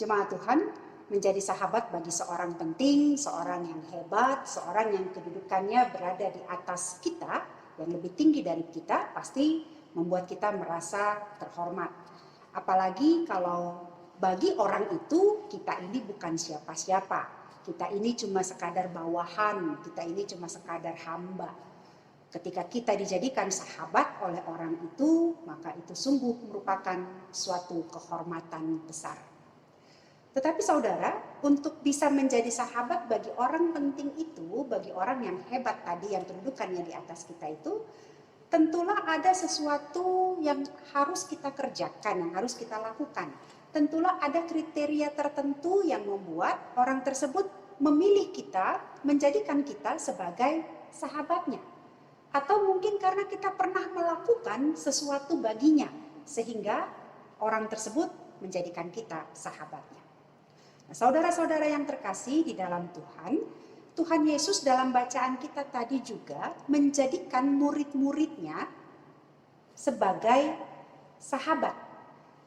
Jemaat Tuhan, menjadi sahabat bagi seorang penting, seorang yang hebat, seorang yang kedudukannya berada di atas kita, yang lebih tinggi dari kita, pasti membuat kita merasa terhormat. Apalagi kalau bagi orang itu kita ini bukan siapa-siapa, kita ini cuma sekadar bawahan, kita ini cuma sekadar hamba. Ketika kita dijadikan sahabat oleh orang itu, maka itu sungguh merupakan suatu kehormatan besar. Tetapi saudara, untuk bisa menjadi sahabat bagi orang penting itu, bagi orang yang hebat tadi, yang kedudukannya di atas kita itu, tentulah ada sesuatu yang harus kita kerjakan, yang harus kita lakukan. Tentulah ada kriteria tertentu yang membuat orang tersebut memilih kita, menjadikan kita sebagai sahabatnya. Atau mungkin karena kita pernah melakukan sesuatu baginya, sehingga orang tersebut menjadikan kita sahabatnya. Nah, saudara-saudara yang terkasih di dalam Tuhan, Tuhan Yesus dalam bacaan kita tadi juga menjadikan murid-muridnya sebagai sahabat.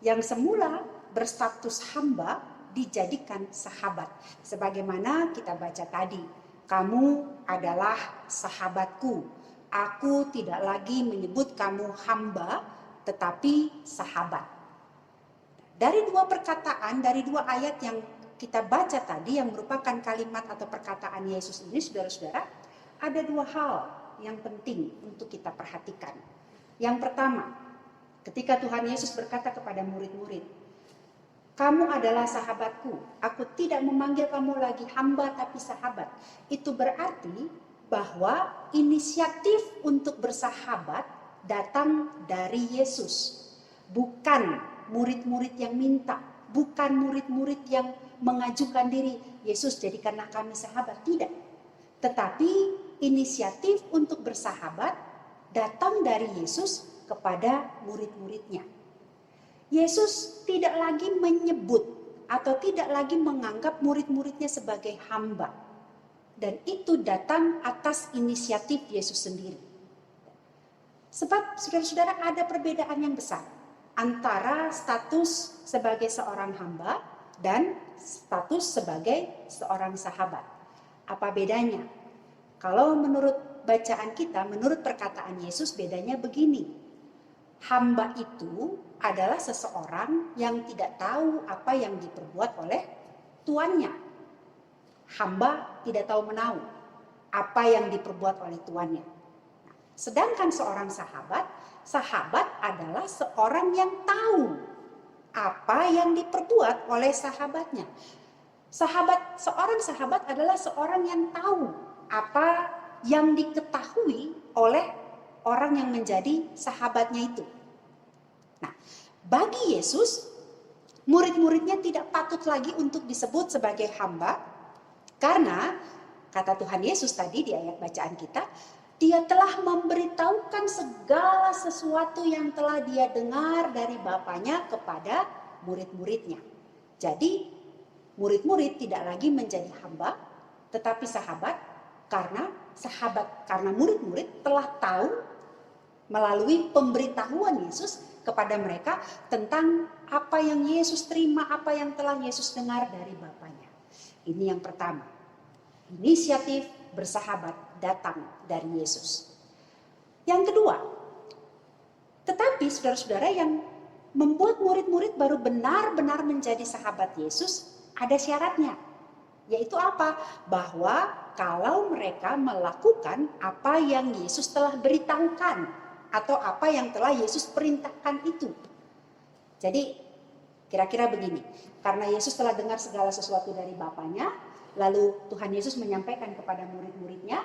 Yang semula berstatus hamba dijadikan sahabat. Sebagaimana kita baca tadi, kamu adalah sahabatku. Aku tidak lagi menyebut kamu hamba, tetapi sahabat. Dari dua perkataan, dari dua ayat yang kita baca tadi yang merupakan kalimat atau perkataan Yesus ini, saudara-saudara, ada dua hal yang penting untuk kita perhatikan. Yang pertama, ketika Tuhan Yesus berkata kepada murid-murid, kamu adalah sahabatku, aku tidak memanggil kamu lagi hamba tapi sahabat. Itu berarti bahwa inisiatif untuk bersahabat datang dari Yesus. Bukan murid-murid yang minta, bukan murid-murid yang mengajukan diri, Yesus jadikanlah kami sahabat, tidak. Tetapi inisiatif untuk bersahabat datang dari Yesus kepada murid-muridnya. Yesus tidak lagi menyebut atau tidak lagi menganggap murid-muridnya sebagai hamba. Dan itu datang atas inisiatif Yesus sendiri. Sebab saudara-saudara ada perbedaan yang besar antara status sebagai seorang hamba dan status sebagai seorang sahabat. Apa bedanya? Kalau menurut bacaan kita, menurut perkataan Yesus, bedanya begini. Hamba itu adalah seseorang yang tidak tahu apa yang diperbuat oleh tuannya. Hamba tidak tahu menahu apa yang diperbuat oleh tuannya. Sedangkan seorang sahabat, sahabat adalah seorang yang tahu apa yang diperbuat oleh sahabatnya. Seorang sahabat adalah seorang yang tahu apa yang diketahui oleh orang yang menjadi sahabatnya itu. Nah, bagi Yesus, murid-muridnya tidak patut lagi untuk disebut sebagai hamba, karena kata Tuhan Yesus tadi di ayat bacaan kita, Dia telah memberitahukan segala sesuatu yang telah dia dengar dari Bapanya kepada murid-muridnya. Jadi murid-murid tidak lagi menjadi hamba, tetapi sahabat, karena murid-murid telah tahu melalui pemberitahuan Yesus kepada mereka tentang apa yang Yesus terima, apa yang telah Yesus dengar dari Bapanya. Ini yang pertama. Inisiatif bersahabat datang dari Yesus. Yang kedua, tetapi saudara-saudara, yang membuat murid-murid baru benar-benar menjadi sahabat Yesus ada syaratnya. Yaitu apa? Bahwa kalau mereka melakukan apa yang Yesus telah beritahukan atau apa yang telah Yesus perintahkan itu. Jadi kira-kira begini, karena Yesus telah dengar segala sesuatu dari Bapanya, lalu Tuhan Yesus menyampaikan kepada murid-muridnya,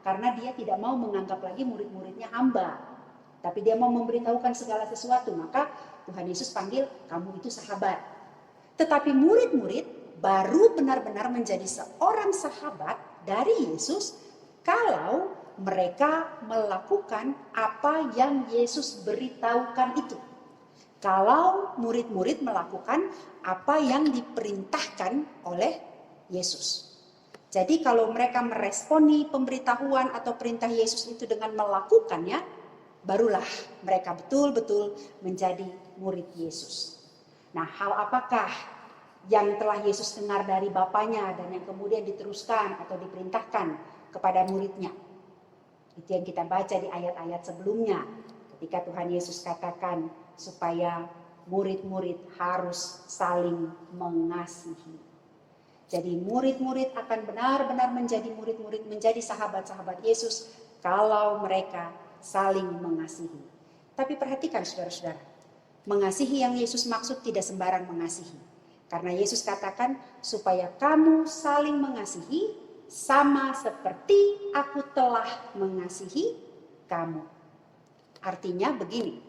karena dia tidak mau menganggap lagi murid-muridnya hamba, tapi dia mau memberitahukan segala sesuatu, maka Tuhan Yesus panggil, kamu itu sahabat. Tetapi murid-murid baru benar-benar menjadi seorang sahabat dari Yesus kalau mereka melakukan apa yang Yesus beritahukan itu. Kalau murid-murid melakukan apa yang diperintahkan oleh Yesus. Jadi kalau mereka meresponi pemberitahuan atau perintah Yesus itu dengan melakukannya, barulah mereka betul-betul menjadi murid Yesus. Nah, hal apakah yang telah Yesus dengar dari Bapanya dan yang kemudian diteruskan atau diperintahkan kepada muridnya. Itu yang kita baca di ayat-ayat sebelumnya ketika Tuhan Yesus katakan supaya murid-murid harus saling mengasihi. Jadi murid-murid akan benar-benar menjadi murid-murid, menjadi sahabat-sahabat Yesus kalau mereka saling mengasihi. Tapi perhatikan saudara-saudara, mengasihi yang Yesus maksud tidak sembarang mengasihi. Karena Yesus katakan supaya kamu saling mengasihi sama seperti aku telah mengasihi kamu. Artinya begini,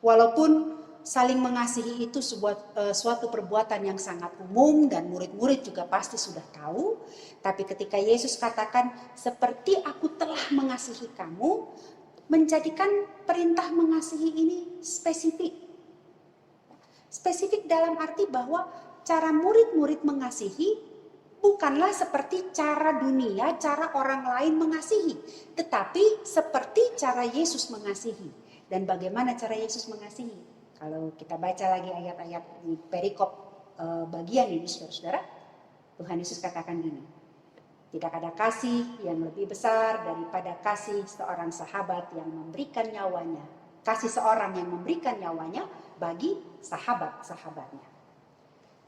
walaupun saling mengasihi itu suatu perbuatan yang sangat umum dan murid-murid juga pasti sudah tahu. Tapi ketika Yesus katakan seperti aku telah mengasihi kamu, menjadikan perintah mengasihi ini spesifik. Spesifik dalam arti bahwa cara murid-murid mengasihi bukanlah seperti cara dunia, cara orang lain mengasihi. Tetapi seperti cara Yesus mengasihi. Dan bagaimana cara Yesus mengasihi? Kalau kita baca lagi ayat-ayat di perikop bagian ini, saudara-saudara, Tuhan Yesus katakan gini, tidak ada kasih yang lebih besar daripada kasih seorang sahabat yang memberikan nyawanya, kasih seorang yang memberikan nyawanya bagi sahabat-sahabatnya.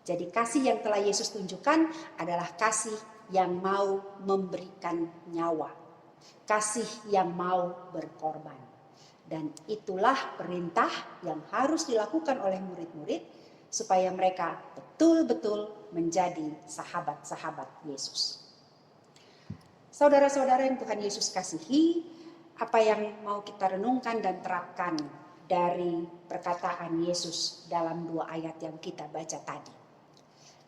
Jadi kasih yang telah Yesus tunjukkan adalah kasih yang mau memberikan nyawa, kasih yang mau berkorban. Dan itulah perintah yang harus dilakukan oleh murid-murid supaya mereka betul-betul menjadi sahabat-sahabat Yesus. Saudara-saudara yang Tuhan Yesus kasihi, apa yang mau kita renungkan dan terapkan dari perkataan Yesus dalam 2 ayat yang kita baca tadi.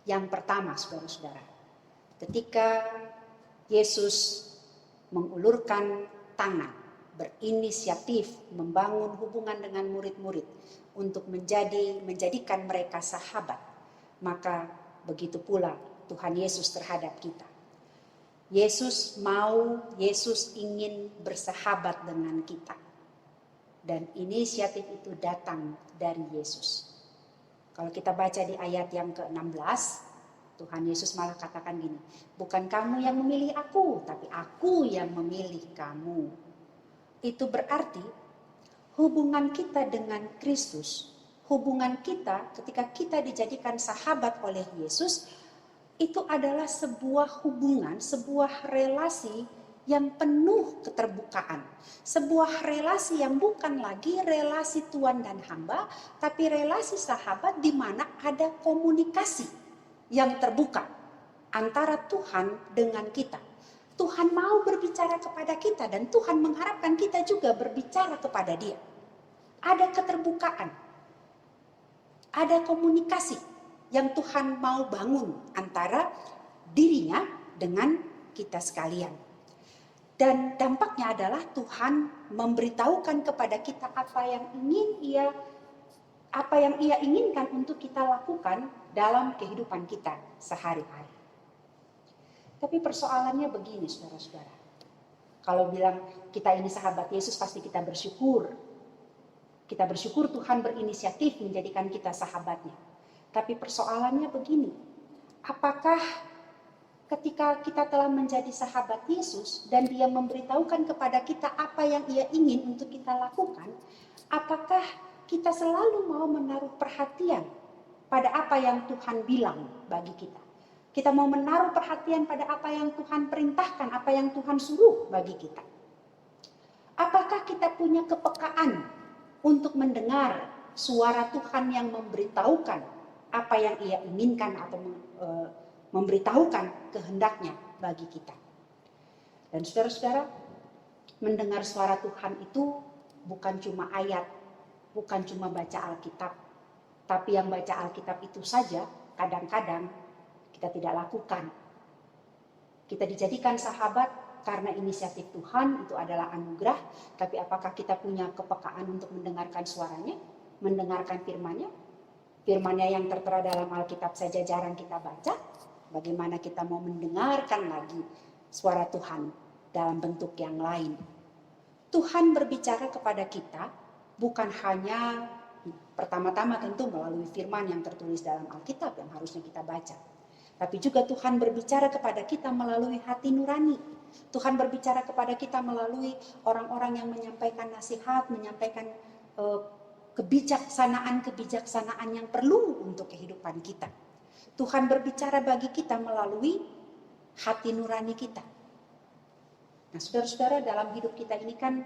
Yang pertama, saudara-saudara, ketika Yesus mengulurkan tangan, berinisiatif membangun hubungan dengan murid-murid untuk menjadikan mereka sahabat, maka begitu pula Tuhan Yesus terhadap kita. Yesus ingin bersahabat dengan kita. Dan inisiatif itu datang dari Yesus. Kalau kita baca di ayat yang ke-16, Tuhan Yesus malah katakan gini, bukan kamu yang memilih aku, tapi aku yang memilih kamu. Itu berarti hubungan kita dengan Kristus, hubungan kita ketika kita dijadikan sahabat oleh Yesus, itu adalah sebuah hubungan, sebuah relasi yang penuh keterbukaan. Sebuah relasi yang bukan lagi relasi tuan dan hamba, tapi relasi sahabat di mana ada komunikasi yang terbuka antara Tuhan dengan kita. Tuhan mau berbicara kepada kita dan Tuhan mengharapkan kita juga berbicara kepada Dia. Ada keterbukaan, ada komunikasi yang Tuhan mau bangun antara dirinya dengan kita sekalian. Dan dampaknya adalah Tuhan memberitahukan kepada kita apa yang Ia inginkan untuk kita lakukan dalam kehidupan kita sehari-hari. Tapi persoalannya begini, saudara-saudara. Kalau bilang kita ini sahabat Yesus, pasti kita bersyukur. Kita bersyukur Tuhan berinisiatif menjadikan kita sahabatnya. Tapi persoalannya begini, apakah ketika kita telah menjadi sahabat Yesus dan Dia memberitahukan kepada kita apa yang Ia ingin untuk kita lakukan, apakah kita selalu mau menaruh perhatian pada apa yang Tuhan bilang bagi kita? Kita mau menaruh perhatian pada apa yang Tuhan perintahkan, apa yang Tuhan suruh bagi kita. Apakah kita punya kepekaan untuk mendengar suara Tuhan yang memberitahukan apa yang Ia inginkan atau memberitahukan kehendaknya bagi kita. Dan saudara-saudara, mendengar suara Tuhan itu bukan cuma ayat, bukan cuma baca Alkitab, tapi yang baca Alkitab itu saja kadang-kadang kita tidak lakukan. Kita dijadikan sahabat karena inisiatif Tuhan, itu adalah anugerah, tapi apakah kita punya kepekaan untuk mendengarkan suaranya, mendengarkan firman-Nya? Firman-Nya yang tertera dalam Alkitab saja jarang kita baca, bagaimana kita mau mendengarkan lagi suara Tuhan dalam bentuk yang lain? Tuhan berbicara kepada kita bukan hanya Pertama-tama tentu melalui firman yang tertulis dalam Alkitab yang harusnya kita baca. Tapi juga Tuhan berbicara kepada kita melalui hati nurani. Tuhan berbicara kepada kita melalui orang-orang yang menyampaikan nasihat, menyampaikan kebijaksanaan yang perlu untuk kehidupan kita. Tuhan berbicara bagi kita melalui hati nurani kita. Nah, saudara-saudara, dalam hidup kita ini kan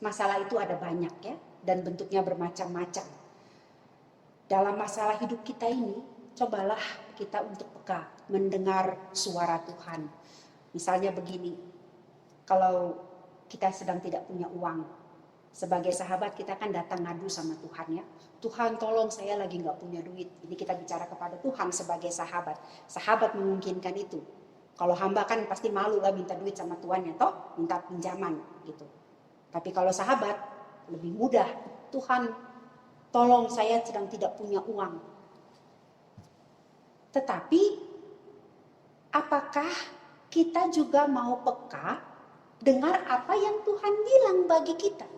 masalah itu ada banyak ya, dan bentuknya bermacam-macam. Dalam masalah hidup kita ini, cobalah kita untuk peka, mendengar suara Tuhan. Misalnya begini, kalau kita sedang tidak punya uang, sebagai sahabat kita kan datang ngadu sama Tuhan ya. Tuhan tolong saya lagi gak punya duit. Ini kita bicara kepada Tuhan sebagai sahabat. Sahabat memungkinkan itu. Kalau hamba kan pasti malu lah minta duit sama tuannya, toh minta pinjaman gitu. Tapi kalau sahabat lebih mudah. Tuhan tolong saya sedang tidak punya uang. Tetapi apakah kita juga mau peka dengar apa yang Tuhan bilang bagi kita?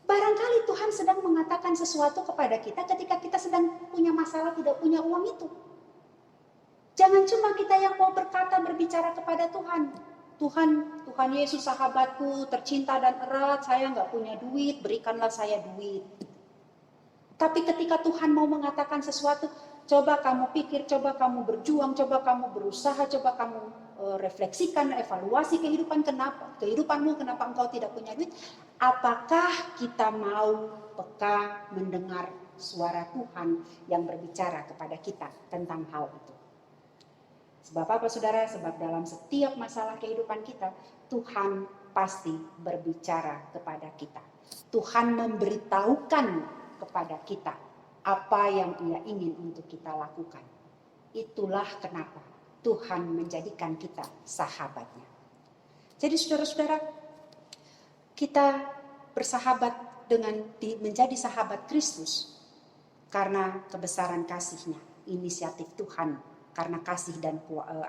Barangkali Tuhan sedang mengatakan sesuatu kepada kita ketika kita sedang punya masalah tidak punya uang itu. Jangan cuma kita yang mau berkata berbicara kepada Tuhan. Tuhan Yesus sahabatku tercinta dan erat, saya nggak punya duit, berikanlah saya duit. Tapi ketika Tuhan mau mengatakan sesuatu, coba kamu pikir, coba kamu berjuang, coba kamu berusaha, coba kamu refleksikan, evaluasi kehidupanmu, kenapa engkau tidak punya duit. Apakah kita mau peka mendengar suara Tuhan yang berbicara kepada kita tentang hal itu? Sebab apa saudara? Sebab dalam setiap masalah kehidupan kita, Tuhan pasti berbicara kepada kita. Tuhan memberitahukan kepada kita apa yang Ia ingin untuk kita lakukan. Itulah kenapa Tuhan menjadikan kita sahabatnya. Jadi saudara-saudara, kita bersahabat menjadi sahabat Kristus karena kebesaran kasih-Nya, inisiatif Tuhan, karena kasih dan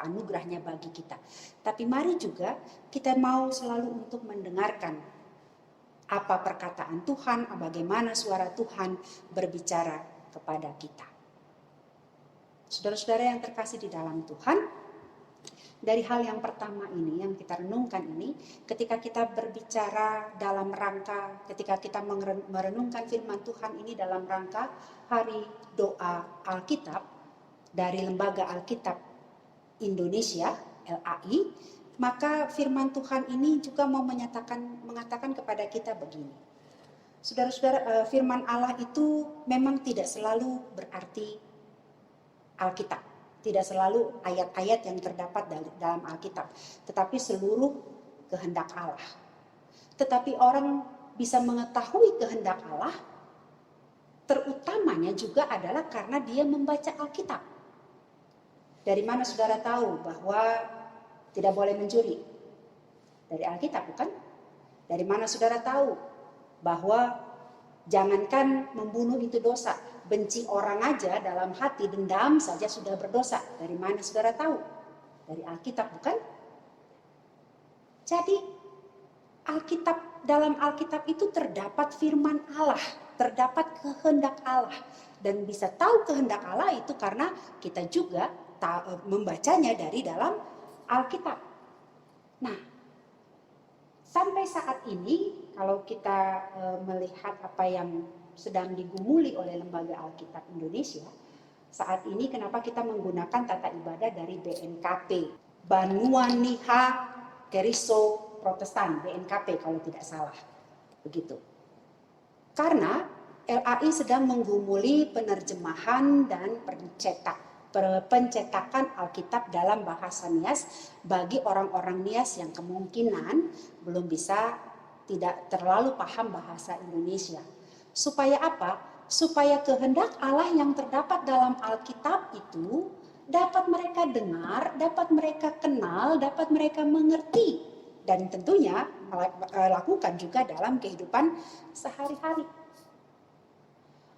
anugerahnya bagi kita. Tapi mari juga kita mau selalu untuk mendengarkan apa perkataan Tuhan, bagaimana suara Tuhan berbicara kepada kita. Saudara-saudara yang terkasih di dalam Tuhan, dari hal yang pertama ini, yang kita renungkan ini, ketika kita berbicara dalam rangka, ketika kita merenungkan firman Tuhan ini dalam rangka Hari Doa Alkitab, dari Lembaga Alkitab Indonesia, LAI, maka firman Tuhan ini juga mau mengatakan kepada kita begini. Saudara-saudara, firman Allah itu memang tidak selalu berarti Alkitab, tidak selalu ayat-ayat yang terdapat dalam Alkitab, tetapi seluruh kehendak Allah. Tetapi orang bisa mengetahui kehendak Allah, terutamanya juga adalah karena dia membaca Alkitab. Dari mana saudara tahu bahwa tidak boleh mencuri? Dari Alkitab, bukan? Dari mana saudara tahu bahwa jangankan membunuh itu dosa, benci orang aja dalam hati, dendam saja sudah berdosa? Dari mana saudara tahu? Dari Alkitab, bukan? Jadi dalam Alkitab itu terdapat firman Allah, terdapat kehendak Allah. Dan bisa tahu kehendak Allah itu karena kita juga membacanya dari dalam Alkitab. Nah, sampai saat ini kalau kita melihat apa yang sedang digumuli oleh Lembaga Alkitab Indonesia, saat ini kenapa kita menggunakan tata ibadah dari BNKP, Banua Niha Keriso Protestan, BNKP kalau tidak salah, begitu. Karena LAI sedang menggumuli penerjemahan dan pencetakan Alkitab dalam bahasa Nias bagi orang-orang Nias yang kemungkinan belum bisa, tidak terlalu paham bahasa Indonesia. Supaya apa? Supaya kehendak Allah yang terdapat dalam Alkitab itu dapat mereka dengar, dapat mereka kenal, dapat mereka mengerti. Dan tentunya lakukan juga dalam kehidupan sehari-hari.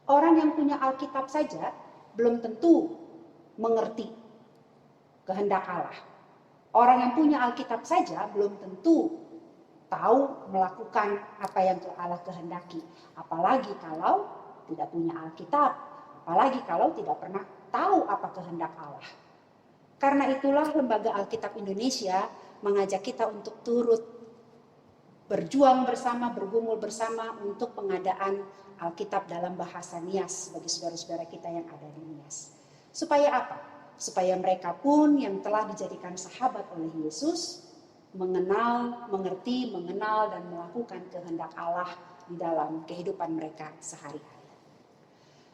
Orang yang punya Alkitab saja belum tentu mengerti kehendak Allah. Orang yang punya Alkitab saja belum tentu tahu melakukan apa yang Allah kehendaki. Apalagi kalau tidak punya Alkitab, apalagi kalau tidak pernah tahu apa kehendak Allah. Karena itulah Lembaga Alkitab Indonesia mengajak kita untuk turut berjuang bersama, bergumul bersama untuk pengadaan Alkitab dalam bahasa Nias bagi saudara-saudara kita yang ada di Nias. Supaya apa? Supaya mereka pun yang telah dijadikan sahabat oleh Yesus mengenal, mengerti, mengenal dan melakukan kehendak Allah di dalam kehidupan mereka sehari-hari.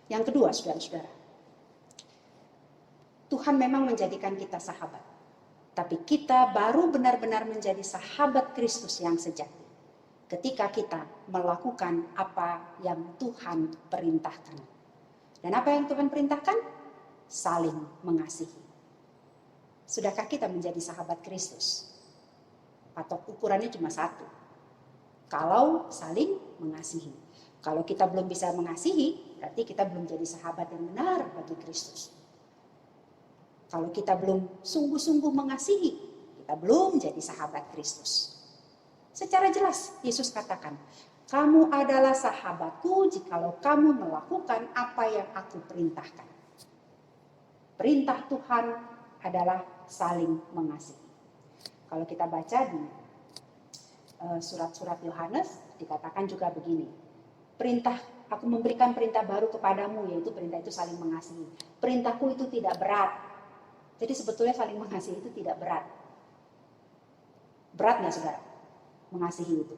Yang kedua, saudara-saudara, Tuhan memang menjadikan kita sahabat. Tapi kita baru benar-benar menjadi sahabat Kristus yang sejati ketika kita melakukan apa yang Tuhan perintahkan. Dan apa yang Tuhan perintahkan? Saling mengasihi. Sudahkah kita menjadi sahabat Kristus? Atau ukurannya cuma satu. Kalau saling mengasihi. Kalau kita belum bisa mengasihi, berarti kita belum jadi sahabat yang benar bagi Kristus. Kalau kita belum sungguh-sungguh mengasihi, kita belum jadi sahabat Kristus. Secara jelas Yesus katakan, kamu adalah sahabatku jikalau kamu melakukan apa yang aku perintahkan. Perintah Tuhan adalah saling mengasihi. Kalau kita baca di surat-surat Yohanes, dikatakan juga begini, aku memberikan perintah baru kepadamu, yaitu perintah itu saling mengasihi. Perintahku itu tidak berat. Jadi sebetulnya saling mengasihi itu tidak berat. Berat nggak saudara? Mengasihi itu.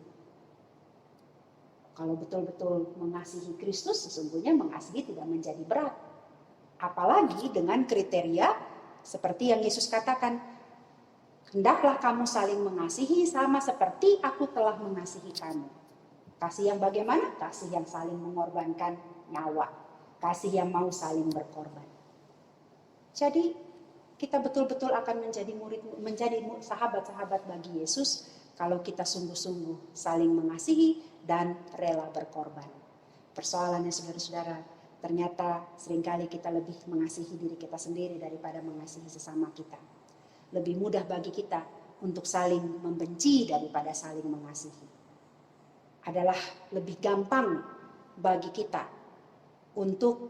Kalau betul-betul mengasihi Kristus, sesungguhnya mengasihi tidak menjadi berat. Apalagi dengan kriteria seperti yang Yesus katakan, hendaklah kamu saling mengasihi sama seperti aku telah mengasihi kamu. Kasih yang bagaimana? Kasih yang saling mengorbankan nyawa. Kasih yang mau saling berkorban. Jadi kita betul-betul akan menjadi sahabat-sahabat bagi Yesus kalau kita sungguh-sungguh saling mengasihi dan rela berkorban. Persoalannya saudara-saudara, ternyata seringkali kita lebih mengasihi diri kita sendiri daripada mengasihi sesama kita. Lebih mudah bagi kita untuk saling membenci daripada saling mengasihi. Adalah lebih gampang bagi kita untuk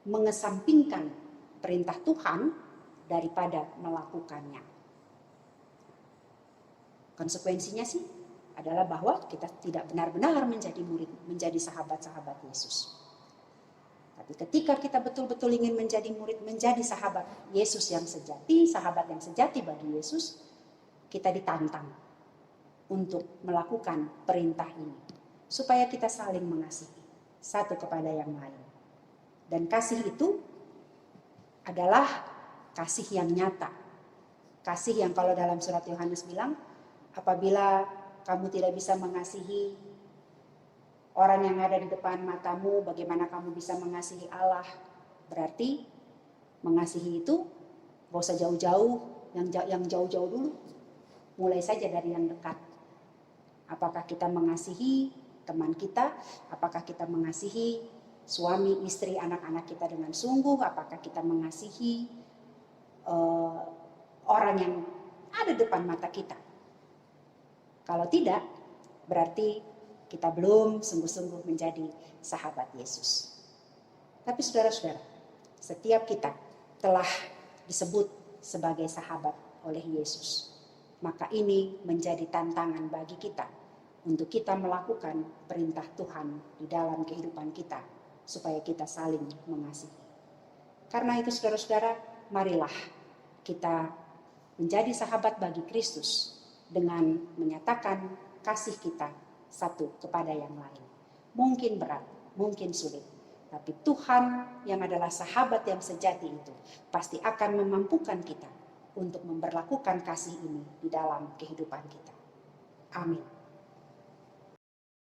mengesampingkan perintah Tuhan daripada melakukannya. Konsekuensinya sih adalah bahwa kita tidak benar-benar menjadi sahabat-sahabat Yesus. Tapi ketika kita betul-betul ingin menjadi murid, menjadi sahabat Yesus yang sejati, sahabat yang sejati bagi Yesus, kita ditantang untuk melakukan perintah ini. Supaya kita saling mengasihi satu kepada yang lain. Dan kasih itu adalah kasih yang nyata. Kasih yang kalau dalam surat Yohanes bilang, apabila kamu tidak bisa mengasihi orang yang ada di depan matamu, bagaimana kamu bisa mengasihi Allah? Berarti mengasihi itu gak usah jauh-jauh, yang jauh-jauh dulu. Mulai saja dari yang dekat. Apakah kita mengasihi teman kita? Apakah kita mengasihi suami, istri, anak-anak kita dengan sungguh? Apakah kita mengasihi orang yang ada depan mata kita? Kalau tidak, berarti kita belum sungguh-sungguh menjadi sahabat Yesus. Tapi saudara-saudara, setiap kita telah disebut sebagai sahabat oleh Yesus. Maka ini menjadi tantangan bagi kita untuk kita melakukan perintah Tuhan di dalam kehidupan kita, supaya kita saling mengasihi. Karena itu saudara-saudara, marilah kita menjadi sahabat bagi Kristus dengan menyatakan kasih kita satu kepada yang lain. Mungkin berat, mungkin sulit, tapi Tuhan yang adalah sahabat yang sejati itu pasti akan memampukan kita untuk memperlakukan kasih ini di dalam kehidupan kita. Amin.